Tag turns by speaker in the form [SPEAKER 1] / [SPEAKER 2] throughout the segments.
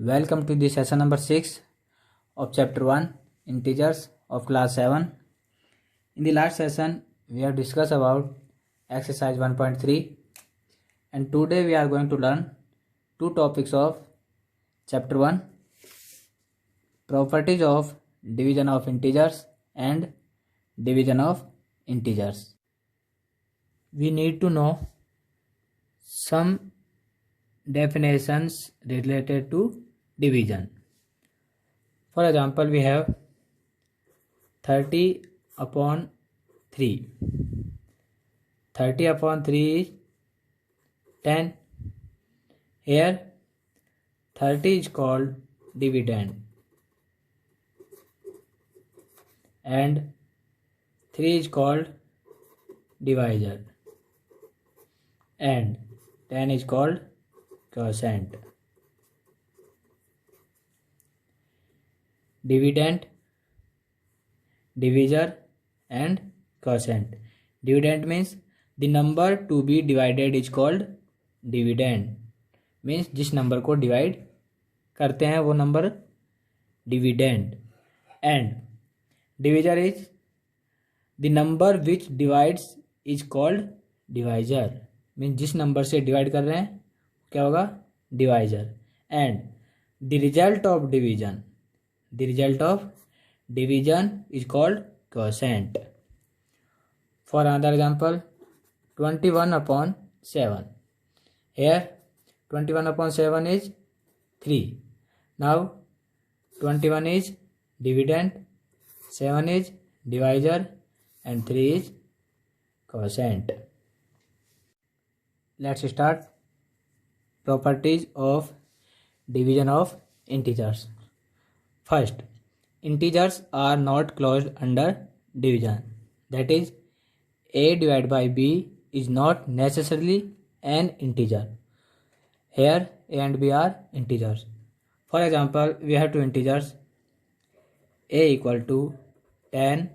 [SPEAKER 1] Welcome to the session number 6 of chapter 1 integers of class 7. In the last session we have discussed about exercise 1.3 and today we are going to learn two topics of chapter 1, properties of division of integers and division of integers. We need to know some definitions related to division. For example, we have 30 upon 3. 30 upon 3 is 10. Here 30 is called dividend and 3 is called divisor and 10 is called quotient. Dividend, divisor and quotient. Dividend means the number to be divided is called dividend. Means जिस number को divide करते हैं वो number dividend. And divisor is the number which divides is called divisor. Means जिस number से divide कर रहे हैं क्या होगा divisor. And the result of division, the result of division is called quotient. For another example 21 upon 7. Here 21 upon 7 is 3. Now 21 is dividend, 7 is divisor and 3 is quotient. Let's start. Properties of division of integers. First, integers are not closed under division. That is, a divided by b is not necessarily an integer. Here a and b are integers. For example, we have two integers a equal to 10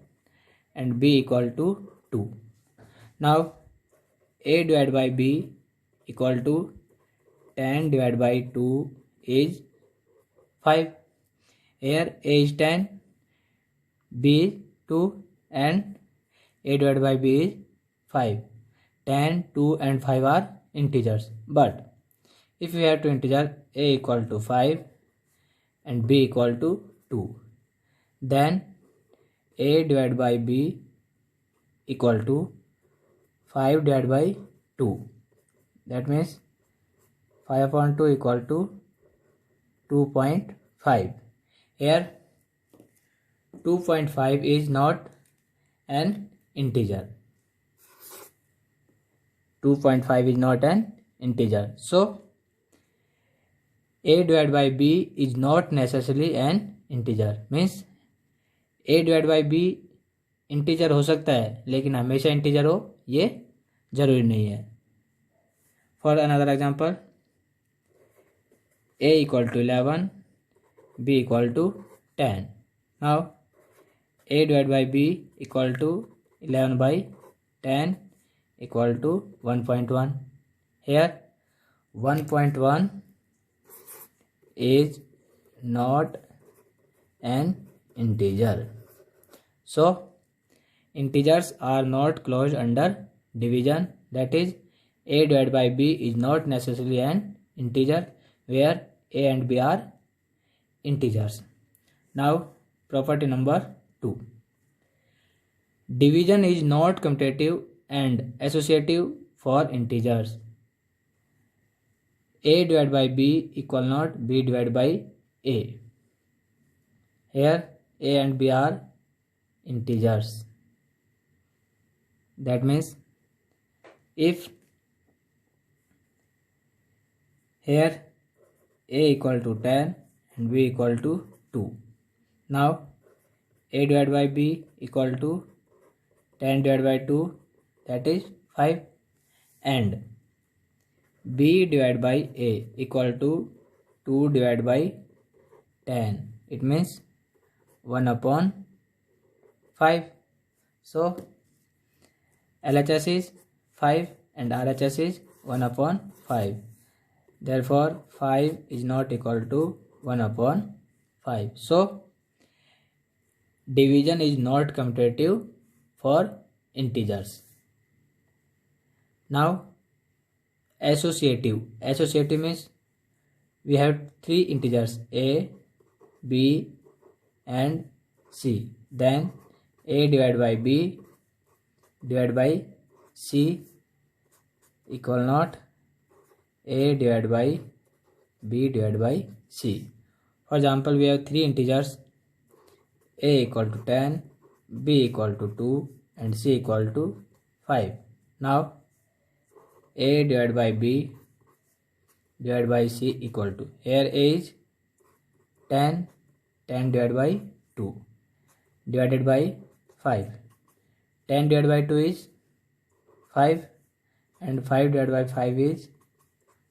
[SPEAKER 1] and b equal to 2. Now a divided by b equal to 10 divided by 2 is 5. Here a is 10, b is 2 and a divided by b is 5. 10, 2 and 5 are integers. But if we have two integers a equal to 5 and b equal to 2, then a divided by b equal to 5 divided by 2. That means 5 upon 2 equal to 2.5. Here 2.5 is not an integer. 2.5 is not an integer. So a divided by b is not necessarily an integer. Means a divided by b integer हो सकता है लेकिन हमेशा integer हो ये जरूरी नहीं है. For another example a equal to 11, b equal to 10. Now a divided by b equal to 11 by 10 equal to 1.1. Here 1.1 is not an integer. So integers are not closed under division. That is, a divided by b is not necessarily an integer where a and b are integers. Now property number 2. Division is not commutative and associative for integers. A divided by b equal not b divided by a. Here a and b are integers. That means if here a equal to 10 and b equal to 2. Now a divided by b equal to 10 divided by 2, that is 5, and b divided by a equal to 2 divided by 10. It means 1 upon 5. So LHS is 5 and RHS is 1 upon 5. Therefore 5 is not equal to 1/5. So division is not commutative for integers. Now associative means we have three integers a, b and c. Then a divided by b divided by c equal not a divided by b divided by c. For example, we have three integers a equal to 10, b equal to 2 and c equal to 5. Now a divided by b divided by c equal to, here a is 10, 10 divided by 2 divided by 5. 10 divided by 2 is 5 and 5 divided by 5 is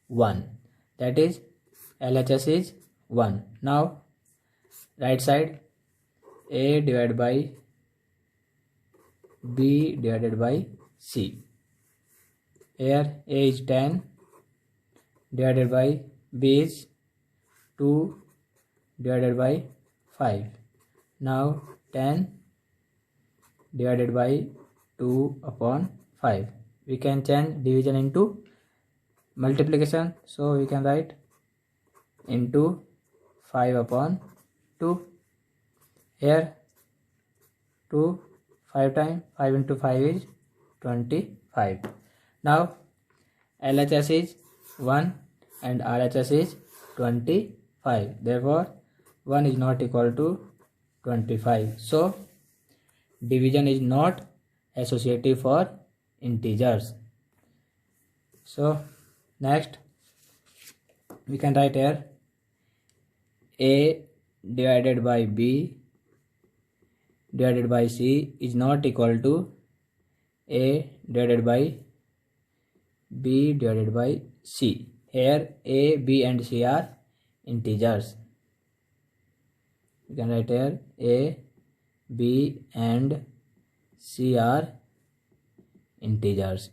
[SPEAKER 1] 1. That is LHS is 1. Now right side a divided by b divided by c. Here a is 10 divided by b is 2 divided by 5. Now 10 divided by 2/5. We can change division into multiplication, so we can write into 5/2. Here 2 5 times 5 into 5 is 25. Now LHS is 1 and RHS is 25. Therefore 1 is not equal to 25. So division is not associative for integers. So next we can write here a divided by b divided by c is not equal to a divided by b divided by c. Here a, b and c are integers. You can write here a, b and c are integers.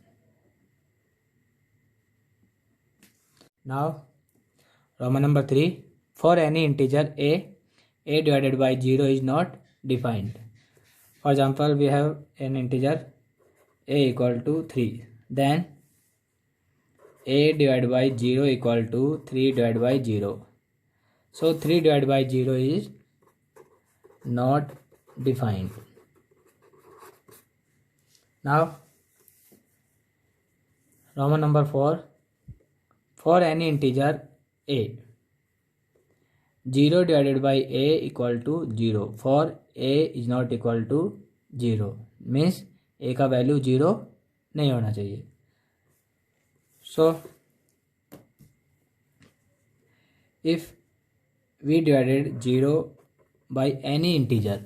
[SPEAKER 1] Now Roman number 3. For any integer a divided by 0 is not defined. For example, we have an integer a equal to 3. Then a divided by 0 equal to 3 divided by 0. So 3 divided by 0 is not defined. Now Roman number 4. For any integer a, 0 divided by a equal to 0. For a is not equal to 0 means a का value 0 नहीं होना चाहिए. So if we divided 0 by any integer,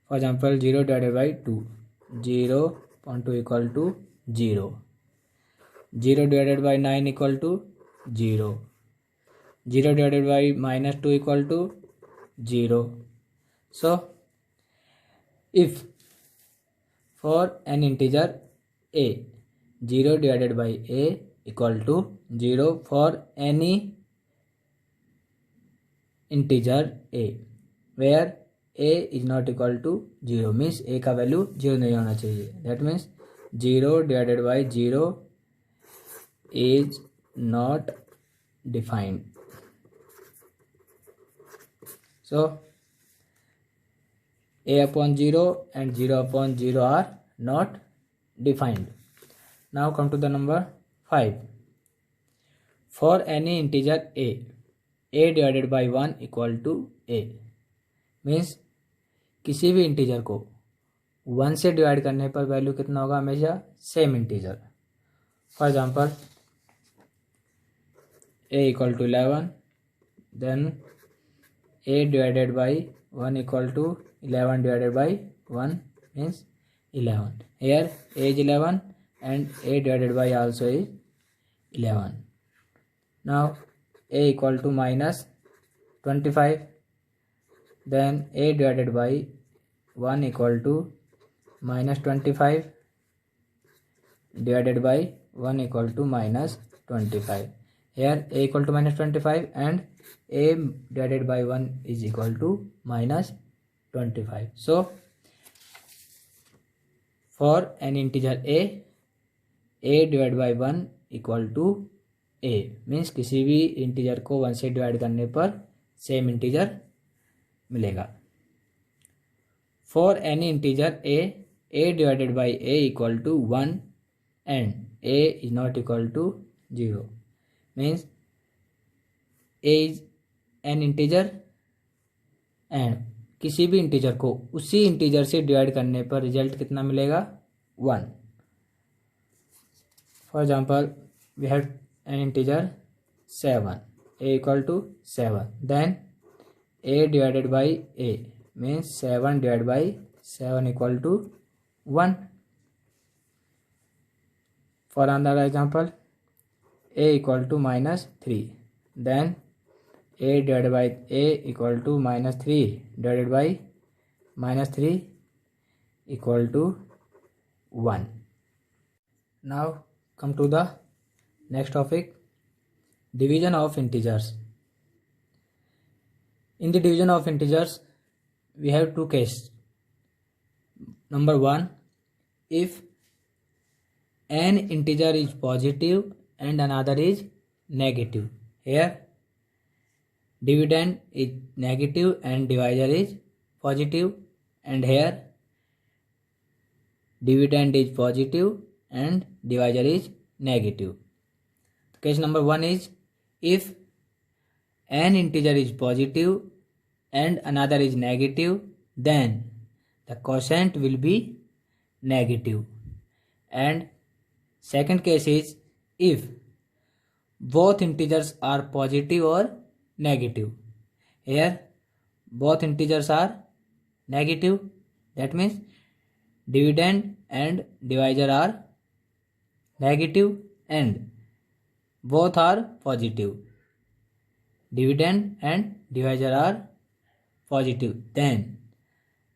[SPEAKER 1] for example 0 divided by 2, 0.2 equal to 0. 0 divided by 9 equal to 0. 0 divided by minus 2 equal to 0. So if for an integer a, 0 divided by a equal to 0 for any integer a, where a is not equal to 0 means a का value 0 नहीं होना चाहिए. That means 0 divided by 0 is not defined. So a upon 0 and 0 upon 0 are not defined. Now come to the number 5. For any integer a divided by 1 equal to a means किसी भी integer को 1 से divide करने पर value कितना होगा, हमेशा same integer. For example a equal to 11, then a divided by 1 equal to 11 divided by 1 means 11. Here a is 11 and a divided by also is 11. Now a equal to minus 25, then a divided by 1 equal to minus 25 divided by 1 equal to minus 25. Here a equal to minus 25 and a divided by 1 is equal to minus 25. So for an integer a divided by 1 equal to a means किसी भी integer को 1 से divide करने पर same integer मिलेगा. For any integer a divided by a equal to 1 and a is not equal to 0 means a is an integer and किसी भी integer को उसी इंटीजर से डिवाइड करने पर रिजल्ट कितना मिलेगा 1. For example we have an integer 7 a equal to 7 then a divided by a means 7 divide by 7 equal to 1. For another example a equal to -3 then a divided by a equal to -3 divided by -3 equal to 1. Now come to the next topic, division of integers. In the division of integers we have two cases. Number 1, if an integer is positive and another is negative. Here dividend is negative and divisor is positive, and here dividend is positive and divisor is negative. Case number 1 is if an integer is positive and another is negative, then the quotient will be negative. And second case is if both integers are positive or negative. Here both integers are negative, that means dividend and divisor are negative, and both are positive. Dividend and divisor are positive, then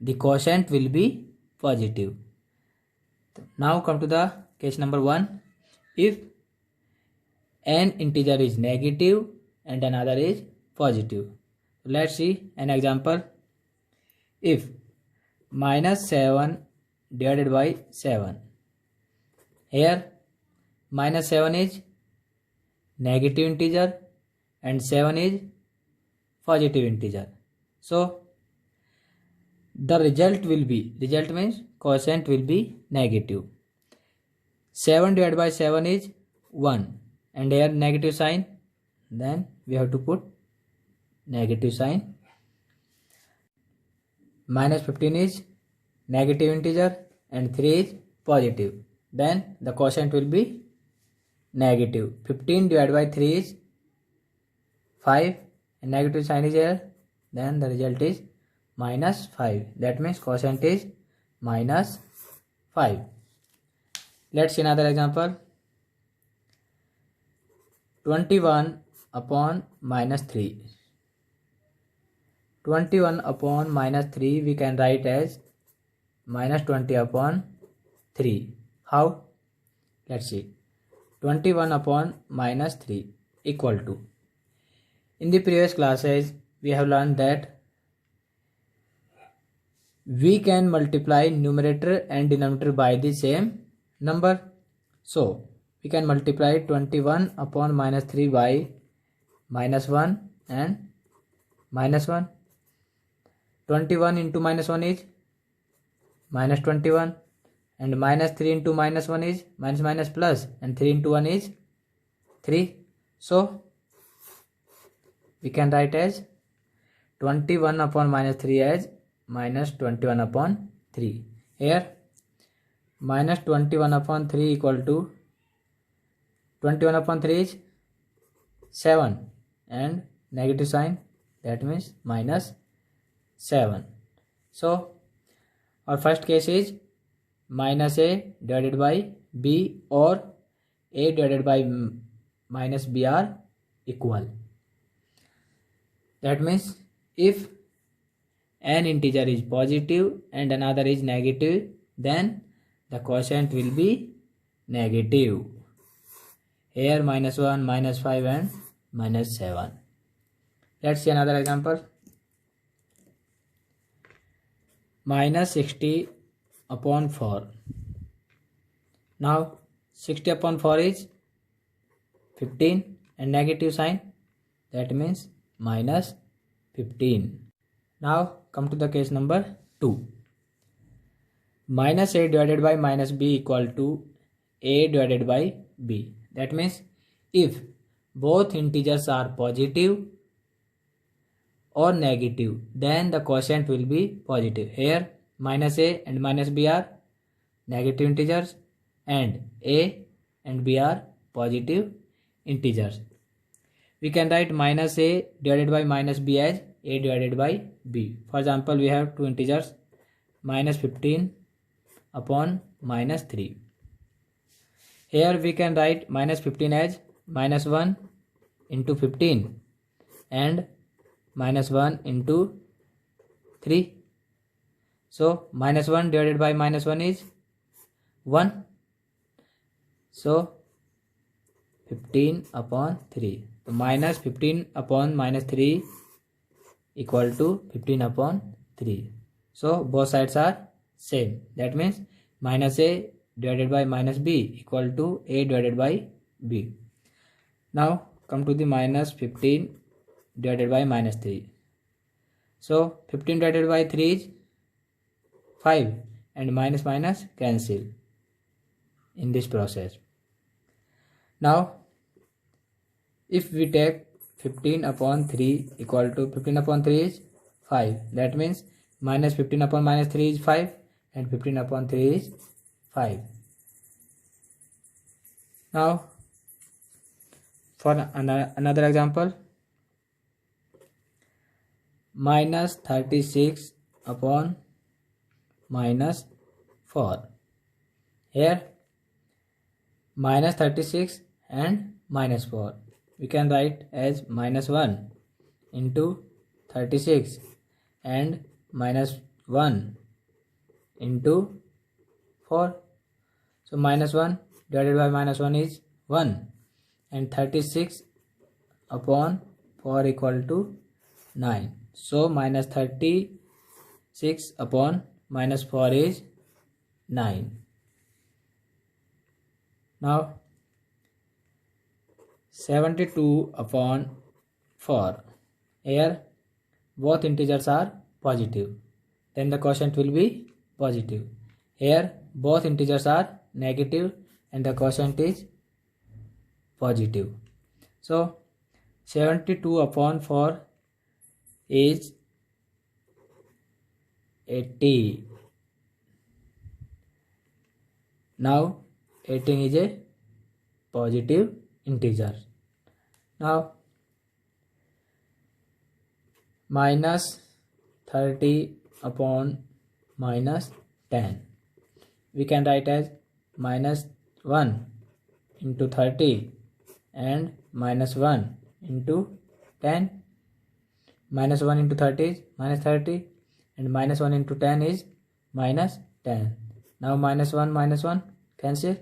[SPEAKER 1] the quotient will be positive. Now come to the case number 1. If an integer is negative and another is positive. Let's see an example. If -7 divided by 7. Here -7 is negative integer and 7 is positive integer. So the result means quotient will be negative. 7 divided by 7 is 1 and here negative sign, then we have to put negative sign. -15 is negative integer and 3 is positive, then the quotient will be negative. 15 divided by 3 is 5 and negative sign is here, then the result is -5. That means quotient is -5. Let's see another example. 21 upon -3. 21 upon -3 we can write as -20 upon 3. How? Let's see. 21 upon -3 equal to. In the previous classes we have learned that we can multiply numerator and denominator by the same number. So we can multiply 21 upon -3 by -1 and -1. 21 into -1 is -21 and -3 into -1 is minus plus, and 3 into 1 is 3. So we can write as 21 upon -3 as -21 upon 3. Here -21 upon 3 equal to 21 upon 3 is 7 and negative sign, that means -7. So our first case is -a divided by b or a divided by -b are equal. That means if an integer is positive and another is negative, then the quotient will be negative. Here -1, -5 and -7. Let's see another example. -60 upon 4. Now 60 upon 4 is 15 and negative sign, that means -15. Now come to the case number 2. -a divided by -b equal to a divided by b. That means if both integers are positive or negative, then the quotient will be positive. Here -a and -b are negative integers and a and b are positive integers. We can write -a divided by -b as a divided by b. For example, we have two integers -15 upon -3. Here we can write -15 as -1 into 15 and -1 into 3. So -1 divided by -1 is 1. So 15 upon 3. So -15 upon -3 equal to 15 upon 3. So both sides are same. That means -a divided by -b equal to a divided by b. Now come to the -15 divided by -3. So 15 divided by 3 is 5 and minus cancel in this process. Now if we take 15 upon 3 equal to 15 upon 3 is 5. That means -15 upon -3 is 5 and 15 upon 3 is 5. Now for another example, -36 upon -4. Here -36 and -4 we can write as -1 into 36 and -1 into 4. So -1 divided by -1 is 1 and 36 upon 4 equal to 9. So -36 upon -4 is 9. Now 72 upon 4. Here both integers are positive, then the quotient will be positive. Here both integers are negative and the quotient is positive. So 72 upon 4 is 80. Now 18 is a positive integer. Now -30 upon -10 we can write as -1 into 30 and -1 into 10. -1 into 30 is -30 and -1 into 10 is -10. Now -1 cancel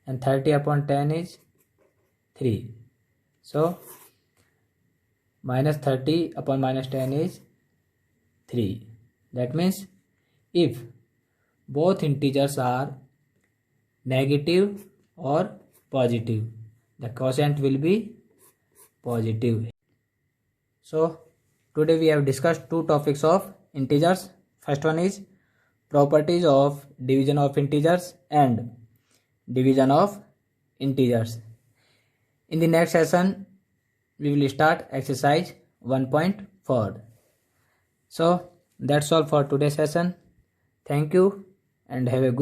[SPEAKER 1] and 30 upon 10 is 3. So -30 upon -10 is 3. That means if both integers are negative or positive, the quotient will be positive. So today we have discussed two topics of integers. First one is properties of division of integers and division of integers. In the next session we will start exercise 1.4. So that's all for today's session. Thank you and have a good day.